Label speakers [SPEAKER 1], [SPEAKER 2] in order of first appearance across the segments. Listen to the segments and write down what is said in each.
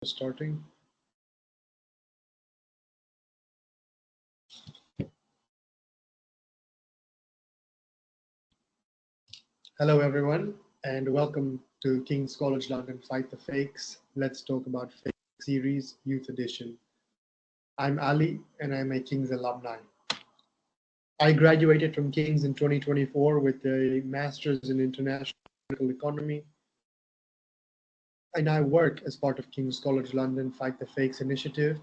[SPEAKER 1] Starting. Hello, everyone, and welcome to King's College London Fight the Fakes. Let's talk about fake series, Youth Edition. I'm Ali, and I'm a King's alumni. I graduated from King's in 2024 with a Master's in International Economy. I now work as part of King's College London Fight the Fakes initiative,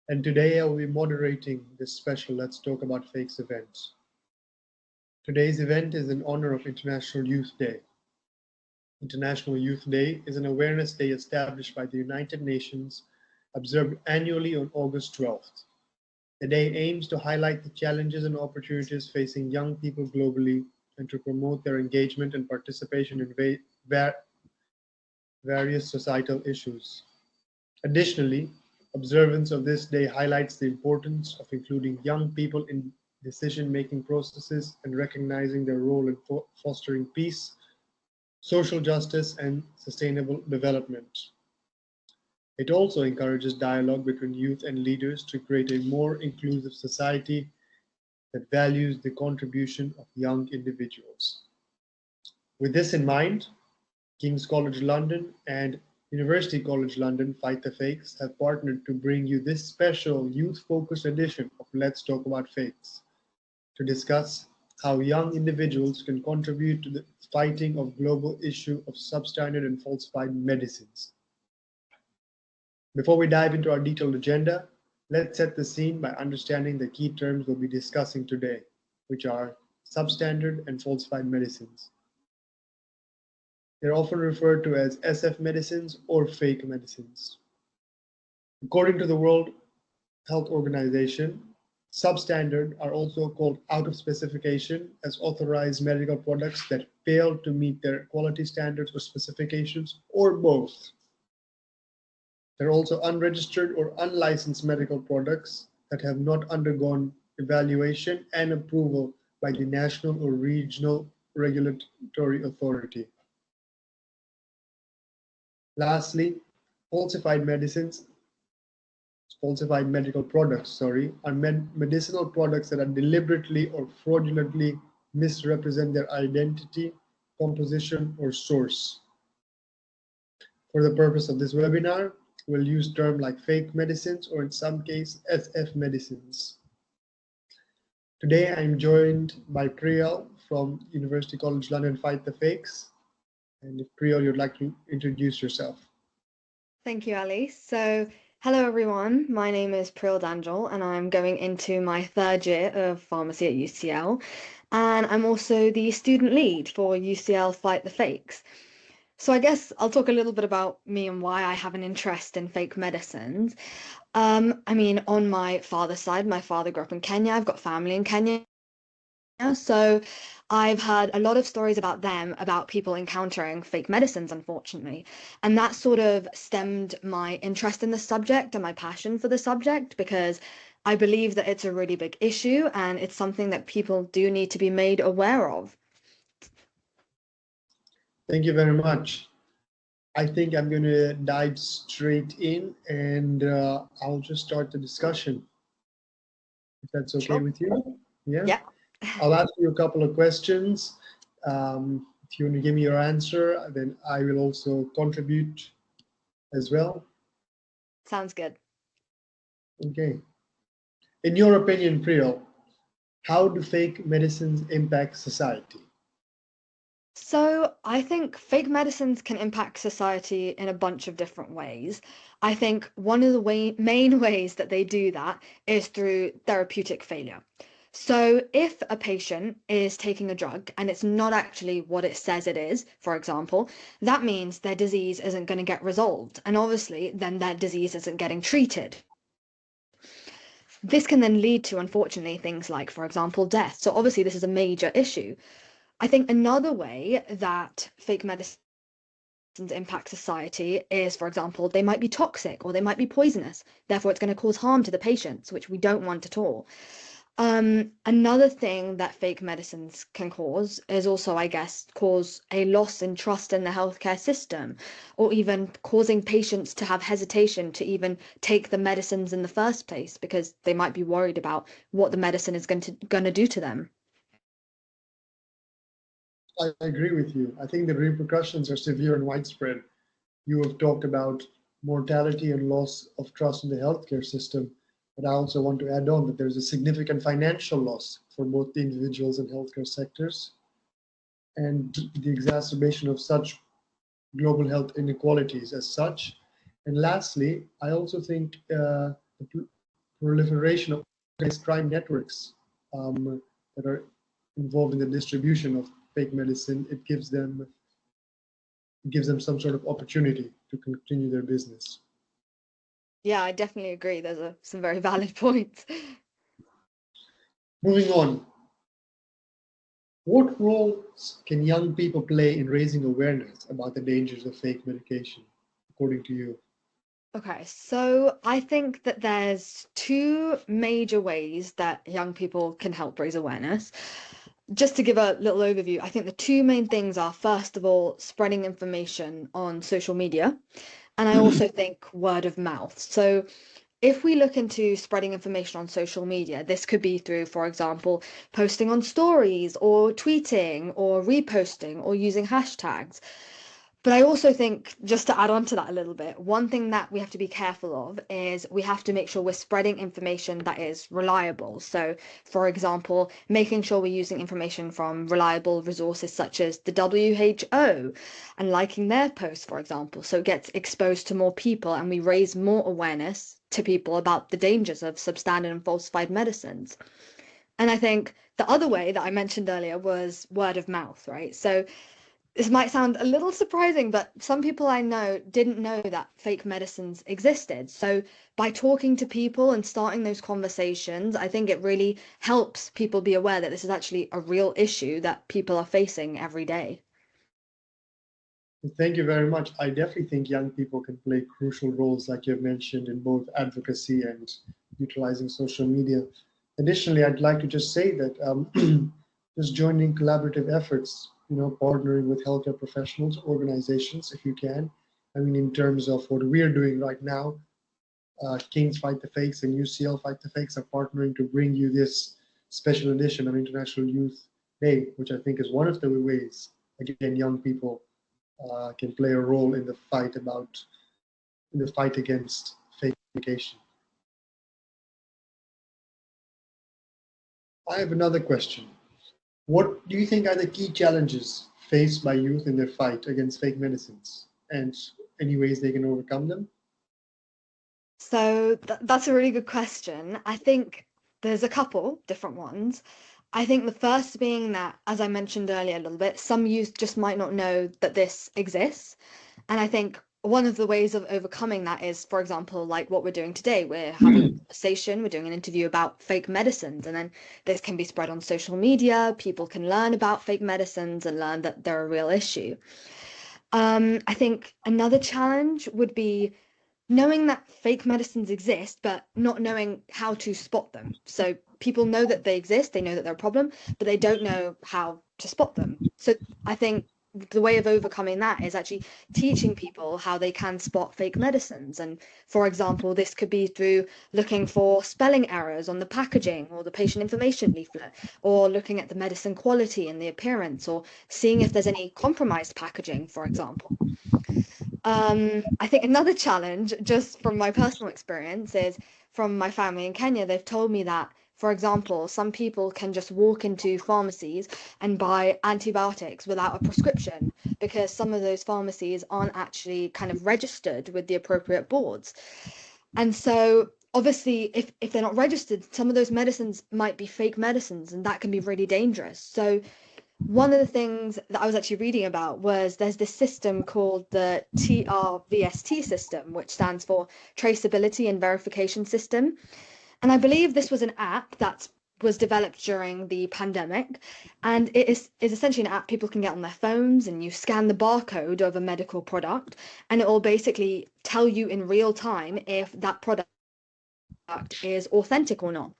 [SPEAKER 1] and today I will be moderating this special Let's Talk About Fakes event. Today's event is in honor of International Youth Day. International Youth Day is an awareness day established by the United Nations, observed annually on August 12th. The day aims to highlight the challenges and opportunities facing young people globally and to promote their engagement and participation in various societal issues. Additionally, observance of this day highlights the importance of including young people in decision-making processes and recognizing their role in fostering peace, social justice, and sustainable development. It also encourages dialogue between youth and leaders to create a more inclusive society that values the contribution of young individuals. With this in mind, King's College London and University College London Fight the Fakes have partnered to bring you this special youth-focused edition of Let's Talk About Fakes to discuss how young individuals can contribute to the fighting of global issue of substandard and falsified medicines. Before we dive into our detailed agenda, let's set the scene by understanding the key terms we'll be discussing today, which are substandard and falsified medicines. They're often referred to as SF medicines or fake medicines. According to the World Health Organization, substandard are also called out of specification as authorized medical products that fail to meet their quality standards or specifications, or both. They're also unregistered or unlicensed medical products that have not undergone evaluation and approval by the national or regional regulatory authority. Lastly, falsified medical products, are medicinal products that are deliberately or fraudulently misrepresent their identity, composition, or source. For the purpose of this webinar, we'll use terms like fake medicines or in some cases SF medicines. Today I'm joined by Priyal from University College London Fight the Fakes. And if Priyal, you'd like to introduce yourself.
[SPEAKER 2] Thank you, Ali. So, hello everyone. My name is Priyal and I'm going into my third year of pharmacy at UCL. And I'm also the student lead for UCL Fight the Fakes. So I guess I'll talk a little bit about me and why I have an interest in fake medicines. On my father's side, my father grew up in Kenya. I've got family in Kenya. So I've heard a lot of stories about them, about people encountering fake medicines, unfortunately. And that sort of stemmed my interest in the subject and my passion for the subject, because I believe that it's a really big issue and it's something that people do need to be made aware of.
[SPEAKER 1] Thank you very much. I think I'm going to dive straight in and I'll just start the discussion. If that's okay
[SPEAKER 2] Sure.
[SPEAKER 1] with you?
[SPEAKER 2] Yeah.
[SPEAKER 1] I'll ask you a couple of questions. If you want to give me your answer, then I will also contribute as well.
[SPEAKER 2] Sounds good.
[SPEAKER 1] Okay. In your opinion, Priyal, how do fake medicines impact society?
[SPEAKER 2] So I think fake medicines can impact society in a bunch of different ways. I think one of the main ways that they do that is through therapeutic failure. So if a patient is taking a drug and it's not actually what it says it is, for example, that means their disease isn't going to get resolved. And obviously, then their disease isn't getting treated. This can then lead to, unfortunately, things like, for example, death. So obviously, this is a major issue. I think another way that fake medicines impact society is, for example, they might be toxic or they might be poisonous. Therefore, it's going to cause harm to the patients, which we don't want at all. Another thing that fake medicines can cause is also, I guess, cause a loss in trust in the healthcare system, or even causing patients to have hesitation to even take the medicines in the first place because they might be worried about what the medicine is going to do to them.
[SPEAKER 1] I agree with you. I think the repercussions are severe and widespread. You have talked about mortality and loss of trust in the healthcare system, but I also want to add on that there's a significant financial loss for both the individuals and healthcare sectors, and the exacerbation of such global health inequalities as such. And lastly, I also think the proliferation of organized crime networks that are involved in the distribution of fake medicine, it gives them some sort of opportunity to continue their business.
[SPEAKER 2] Yeah, I definitely agree. Those are some very valid points.
[SPEAKER 1] Moving on, what roles can young people play in raising awareness about the dangers of fake medication, according to you?
[SPEAKER 2] Okay, so I think that there's two major ways that young people can help raise awareness. Just to give a little overview, I think the two main things are, first of all, spreading information on social media, and I also think word of mouth. So if we look into spreading information on social media, this could be through, for example, posting on stories or tweeting or reposting or using hashtags. But I also think, just to add on to that a little bit, one thing that we have to be careful of is we have to make sure we're spreading information that is reliable. So, for example, making sure we're using information from reliable resources such as the WHO and liking their posts, for example, so it gets exposed to more people and we raise more awareness to people about the dangers of substandard and falsified medicines. And I think the other way that I mentioned earlier was word of mouth, right? So this might sound a little surprising, but some people I know didn't know that fake medicines existed. So by talking to people and starting those conversations, I think it really helps people be aware that this is actually a real issue that people are facing every day.
[SPEAKER 1] Thank you very much. I definitely think young people can play crucial roles, like you've mentioned, in both advocacy and utilizing social media. Additionally, I'd like to just say that just joining collaborative efforts, partnering with healthcare professionals, organizations, if you can. I mean, in terms of what we're doing right now, Kings Fight the Fakes and UCL Fight the Fakes are partnering to bring you this special edition of International Youth Day, which I think is one of the ways, again, young people can play a role in the fight against fake education. I have another question. What do you think are the key challenges faced by youth in their fight against fake medicines, and any ways they can overcome them?
[SPEAKER 2] So that's a really good question. I think there's a couple different ones. I think the first being that, as I mentioned earlier a little bit, some youth just might not know that this exists. And I think one of the ways of overcoming that is, for example, like what we're doing today. We're having a conversation, we're doing an interview about fake medicines, and then this can be spread on social media. People can learn about fake medicines and learn that they're a real issue. I think another challenge would be knowing that fake medicines exist, but not knowing how to spot them. So people know that they exist, they know that they're a problem, but they don't know how to spot them. So I think the way of overcoming that is actually teaching people how they can spot fake medicines. And for example, this could be through looking for spelling errors on the packaging or the patient information leaflet, or looking at the medicine quality and the appearance, or seeing if there's any compromised packaging, for example. I think another challenge, just from my personal experience, is from my family in Kenya. They've told me that, for example, some people can just walk into pharmacies and buy antibiotics without a prescription because some of those pharmacies aren't actually kind of registered with the appropriate boards. And so, obviously, if they're not registered, some of those medicines might be fake medicines, and that can be really dangerous. So, one of the things that I was actually reading about was there's this system called the TRVST system, which stands for Traceability and Verification System. And I believe this was an app that was developed during the pandemic. And it is essentially an app people can get on their phones, and you scan the barcode of a medical product, and it will basically tell you in real time if that product is authentic or not.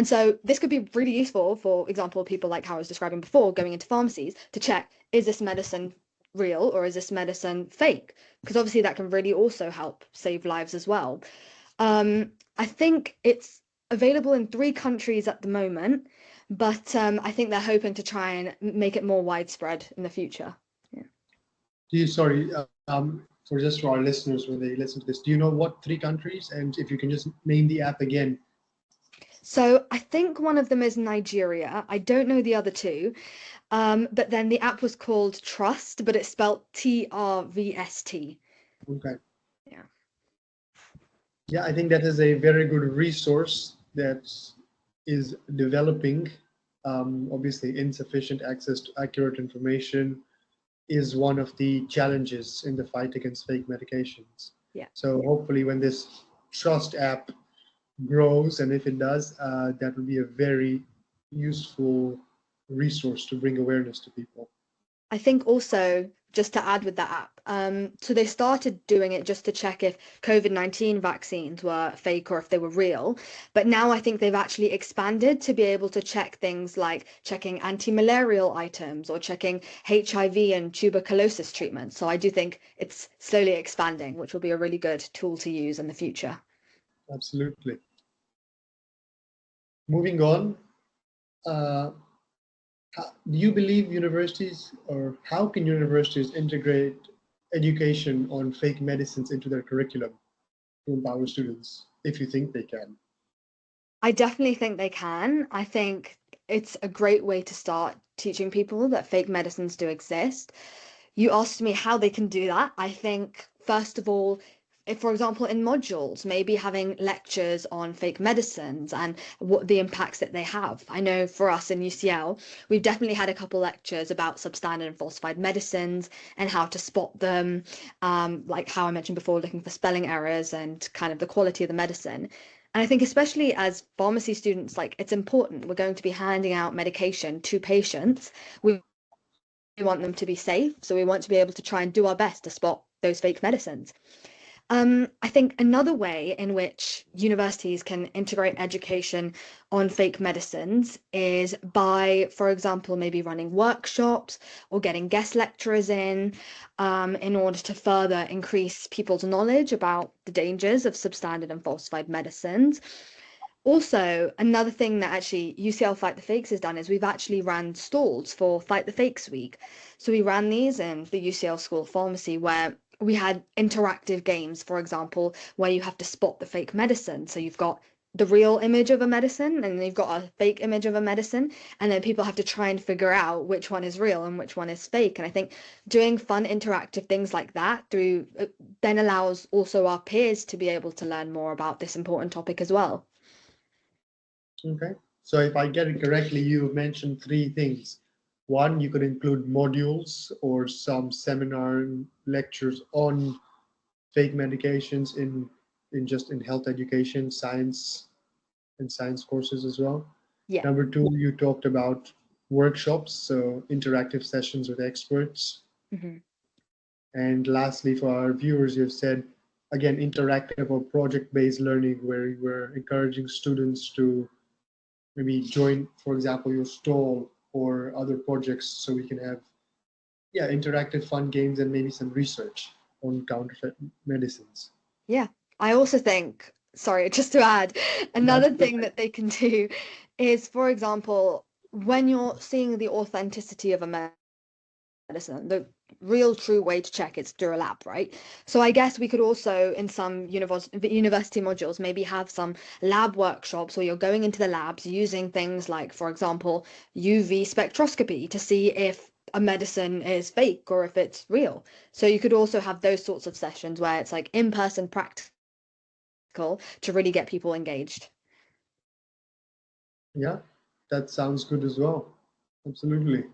[SPEAKER 2] And so this could be really useful, for example, people like how I was describing before, going into pharmacies to check, is this medicine real or is this medicine fake? Because obviously that can really also help save lives as well. I think it's available in 3 countries at the moment, but I think they're hoping to try and make it more widespread in the future. Yeah.
[SPEAKER 1] Sorry, for our listeners when they listen to this, do you know what 3 countries? And if you can just name the app again.
[SPEAKER 2] So I think one of them is Nigeria. I don't know the other two. But then the app was called Trust, but it's spelled TRVST.
[SPEAKER 1] Okay.
[SPEAKER 2] Yeah.
[SPEAKER 1] Yeah, I think that is a very good resource that is developing. Obviously, insufficient access to accurate information is one of the challenges in the fight against fake medications.
[SPEAKER 2] Yeah.
[SPEAKER 1] So hopefully, when this Trust app grows, and if it does, that will be a very useful resource to bring awareness to people.
[SPEAKER 2] I think also, just to add with that app, so they started doing it just to check if COVID-19 vaccines were fake or if they were real. But now I think they've actually expanded to be able to check things like checking anti-malarial items or checking HIV and tuberculosis treatments. So I do think it's slowly expanding, which will be a really good tool to use in the future.
[SPEAKER 1] Absolutely. Moving on, uh, do you believe universities, or how can universities integrate education on fake medicines into their curriculum to empower students, if you think they can?
[SPEAKER 2] I definitely think they can. I think it's a great way to start teaching people that fake medicines do exist. You asked me how they can do that. I think, first of all, if, for example, in modules, maybe having lectures on fake medicines and what the impacts that they have. I know for us in UCL, we've definitely had a couple lectures about substandard and falsified medicines and how to spot them, like how I mentioned before, looking for spelling errors and kind of the quality of the medicine. And I think especially as pharmacy students, like it's important. We're going to be handing out medication to patients. We want them to be safe, so we want to be able to try and do our best to spot those fake medicines. I think another way in which universities can integrate education on fake medicines is by, for example, maybe running workshops or getting guest lecturers in order to further increase people's knowledge about the dangers of substandard and falsified medicines. Also, another thing that actually UCL Fight the Fakes has done is we've actually ran stalls for Fight the Fakes week. So we ran these in the UCL School of Pharmacy where we had interactive games, for example, where you have to spot the fake medicine. So you've got the real image of a medicine and you've got a fake image of a medicine, and then people have to try and figure out which one is real and which one is fake. And I think doing fun interactive things like that through then allows also our peers to be able to learn more about this important topic as well.
[SPEAKER 1] Okay. So if I get it correctly, you mentioned 3 things. One, you could include modules or some seminar and lectures on fake medications in health education, science, and science courses as well.
[SPEAKER 2] Yeah.
[SPEAKER 1] Number 2, you talked about workshops, so interactive sessions with experts.
[SPEAKER 2] Mm-hmm.
[SPEAKER 1] And lastly, for our viewers, you've said, again, interactive or project-based learning, where you were encouraging students to maybe join, for example, your stall or other projects, so we can have, interactive fun games and maybe some research on counterfeit medicines.
[SPEAKER 2] Yeah. I also think, sorry, just to add,
[SPEAKER 1] That's
[SPEAKER 2] another thing that they can do is, for example, when you're seeing the authenticity of a medicine, the real true way to check it's through a lab, right? So I guess we could also, in some university modules, maybe have some lab workshops where you're going into the labs using things like, for example, UV spectroscopy to see if a medicine is fake or if it's real. So you could also have those sorts of sessions where it's like in-person practical to really get people engaged.
[SPEAKER 1] Yeah, that sounds good as well. Absolutely.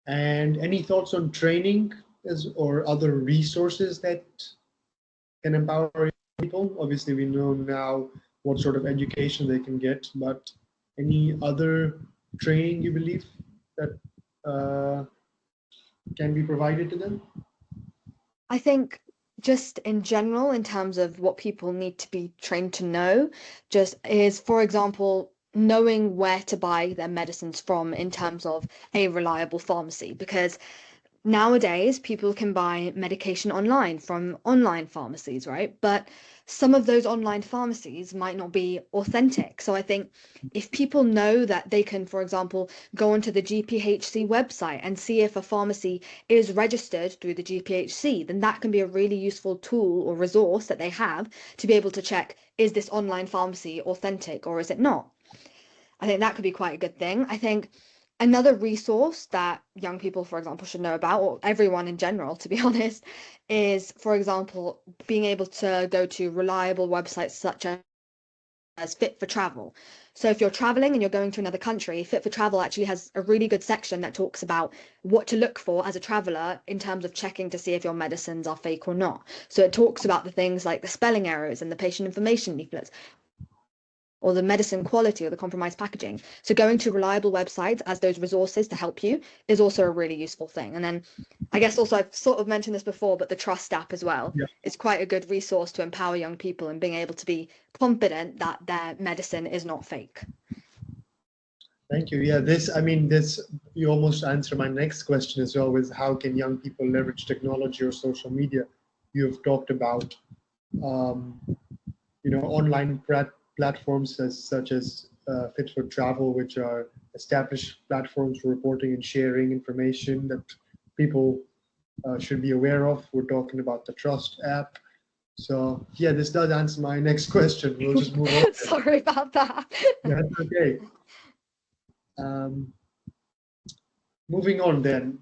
[SPEAKER 1] And any thoughts on training or other resources that can empower people? Obviously, we know now what sort of education they can get, but any other training you believe that uh, can be provided to them?
[SPEAKER 2] I think just in general, in terms of what people need to be trained to know, just is, for example, knowing where to buy their medicines from in terms of a reliable pharmacy, because nowadays people can buy medication online from online pharmacies, right? But some of those online pharmacies might not be authentic. So I think if people know that they can, for example, go onto the GPHC website and see if a pharmacy is registered through the GPHC, then that can be a really useful tool or resource that they have to be able to check, is this online pharmacy authentic or is it not? I think that could be quite a good thing. I think another resource that young people, for example, should know about, or everyone in general, to be honest, is, for example, being able to go to reliable websites such as Fit for Travel. So if you're traveling and you're going to another country, Fit for Travel actually has a really good section that talks about what to look for as a traveler in terms of checking to see if your medicines are fake or not. So it talks about the things like the spelling errors and the patient information leaflets, or the medicine quality or the compromised packaging. So going to reliable websites as those resources to help you is also a really useful thing. And then I guess also I've sort of mentioned this before, but the Trust app as well
[SPEAKER 1] Yeah.
[SPEAKER 2] is quite a good resource to empower young people and being able to be confident that their medicine is not fake.
[SPEAKER 1] Thank you. Yeah, this, you almost answer my next question as well, with how can young people leverage technology or social media? You've talked about, um, online platforms such as Fit for Travel, which are established platforms for reporting and sharing information that people should be aware of. We're talking about the Trust app. So yeah, this does answer my next question. We'll just move on.
[SPEAKER 2] Sorry about that.
[SPEAKER 1] That's okay. Um, Moving on then,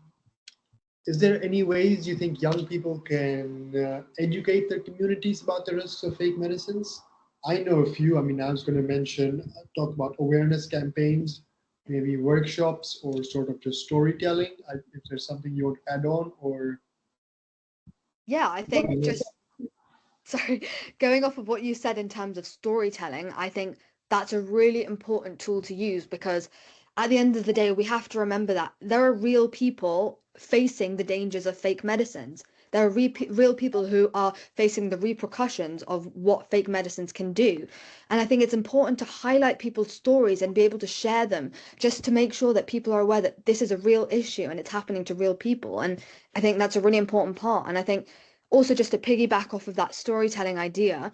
[SPEAKER 1] is there any ways you think young people can educate their communities about the risks of fake medicines? I know a few. I mean, I was going to talk about awareness campaigns, maybe workshops, or sort of just storytelling. If there's something you want to add on, or
[SPEAKER 2] Yeah, I think just sorry, going off of what you said in terms of storytelling, I think that's a really important tool to use, because at the end of the day, we have to remember that there are real people facing the dangers of fake medicines. There are real people who are facing the repercussions of what fake medicines can do. And I think it's important to highlight people's stories and be able to share them, just to make sure that people are aware that this is a real issue and it's happening to real people. And I think that's a really important part. And I think also, just to piggyback off of that storytelling idea,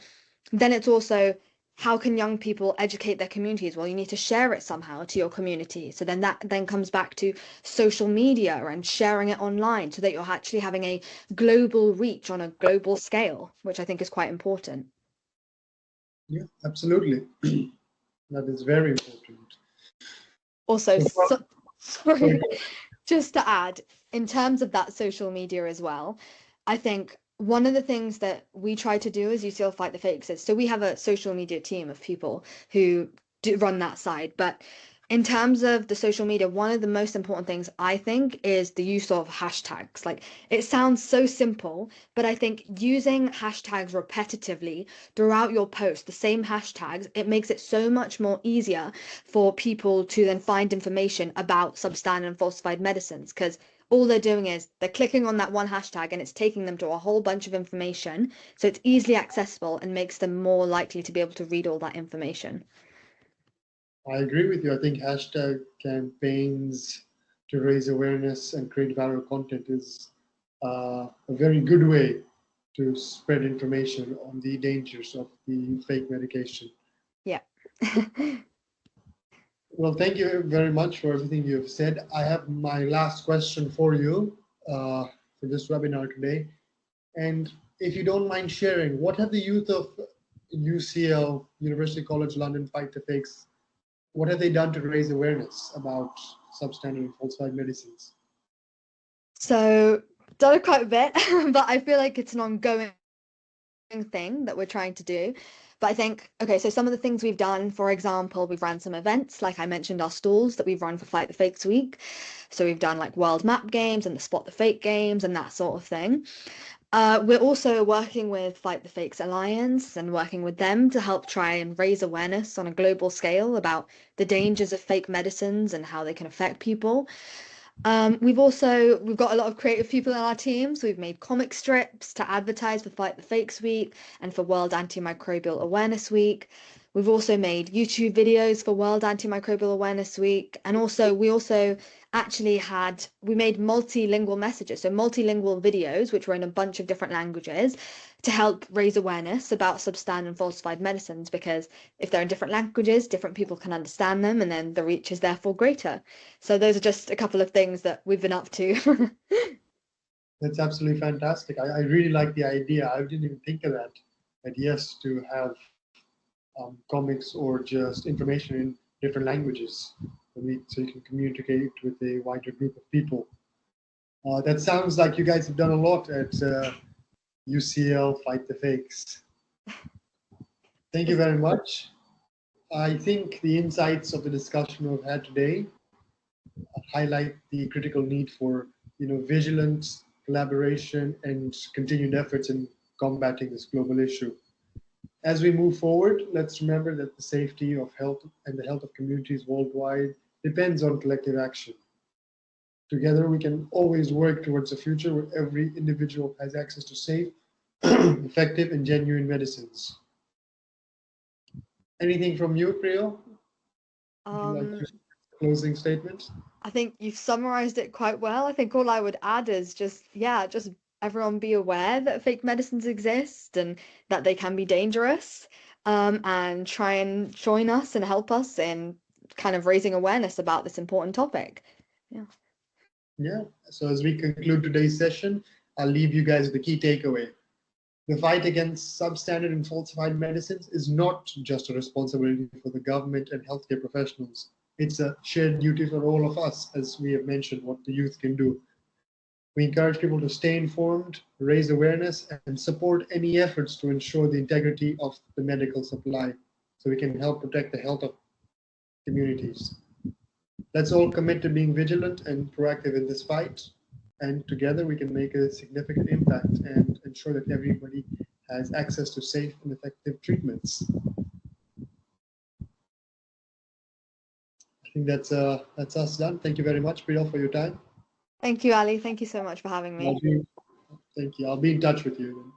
[SPEAKER 2] then it's also, how can young people educate their communities? Well, you need to share it somehow to your community. So then that then comes back to social media and sharing it online, so that you're actually having a global reach on a global scale, which I think is quite important.
[SPEAKER 1] yeah, absolutely, that is very important.
[SPEAKER 2] Also, sorry,
[SPEAKER 1] Sorry.
[SPEAKER 2] just to add, in terms of that social media as well, I think one of the things that we try to do as UCL Fight the Fakes is, so we have a social media team of people who do run that side. But in terms of the social media, one of the most important things I think is the use of hashtags. Like, it sounds so simple, but I think using hashtags repetitively throughout your post, the same hashtags, it makes it so much more easier for people to then find information about substandard and falsified medicines, because all they're doing is they're clicking on that one hashtag and it's taking them to a whole bunch of information. So it's easily accessible and makes them more likely to be able to read all that information.
[SPEAKER 1] I agree with you. I think hashtag campaigns to raise awareness and create viral content is a very good way to spread information on the dangers of the fake medication.
[SPEAKER 2] Yeah.
[SPEAKER 1] Well, thank you very much for everything you've said. I have my last question for you for this webinar today. And if you don't mind sharing, what have the youth of UCL, University College London Fight the Fakes, what have they done to raise awareness about substandard and falsified medicines?
[SPEAKER 2] So, done quite a bit, but I feel like it's an ongoing thing that we're trying to do. But I think, okay, so some of the things we've done, for example, we've run some events, like I mentioned, our stalls that we've run for Fight the Fakes Week. So we've done like World Map games and the Spot the Fake games and that sort of thing. We're also working with Fight the Fakes Alliance and working with them to help try and raise awareness on a global scale about the dangers of fake medicines and how they can affect people. We've got a lot of creative people in our teams. We've made comic strips to advertise for Fight the Fakes Week and for World Antimicrobial Awareness Week. We've also made YouTube videos for World Antimicrobial Awareness Week, and we also we made multilingual messages, so multilingual videos which were in a bunch of different languages to help raise awareness about substandard and falsified medicines, because if they're in different languages, different people can understand them, and then the reach is therefore greater. So those are just a couple of things that we've been up to.
[SPEAKER 1] That's absolutely fantastic. I really like the idea. I didn't even think of that. That yes, to have comics or just information in different languages so you can communicate with a wider group of people. That sounds like you guys have done a lot at UCL Fight the Fakes. Thank you very much. I think the insights of the discussion we've had today highlight the critical need for vigilance, collaboration, and continued efforts in combating this global issue. As we move forward, let's remember that the safety of health and the health of communities worldwide depends on collective action. Together, we can always work towards a future where every individual has access to safe, effective, and genuine medicines. Anything from you, Priyal? Would you like to closing statements?
[SPEAKER 2] I think you've summarized it quite well. I think all I would add is just everyone be aware that fake medicines exist and that they can be dangerous, and try and join us and help us in kind of raising awareness about this important topic. Yeah.
[SPEAKER 1] Yeah. So as we conclude today's session, I'll leave you guys with the key takeaway. The fight against substandard and falsified medicines is not just a responsibility for the government and healthcare professionals. It's a shared duty for all of us, as we have mentioned, what the youth can do. We encourage people to stay informed, raise awareness, and support any efforts to ensure the integrity of the medical supply so we can help protect the health of communities. Let's all commit to being vigilant and proactive in this fight, and together we can make a significant impact and ensure that everybody has access to safe and effective treatments. I think that's us done. Thank you very much, Priyal, for your time.
[SPEAKER 2] Thank you, Ali. Thank you so much for having me.
[SPEAKER 1] Thank you. I'll be in touch with you.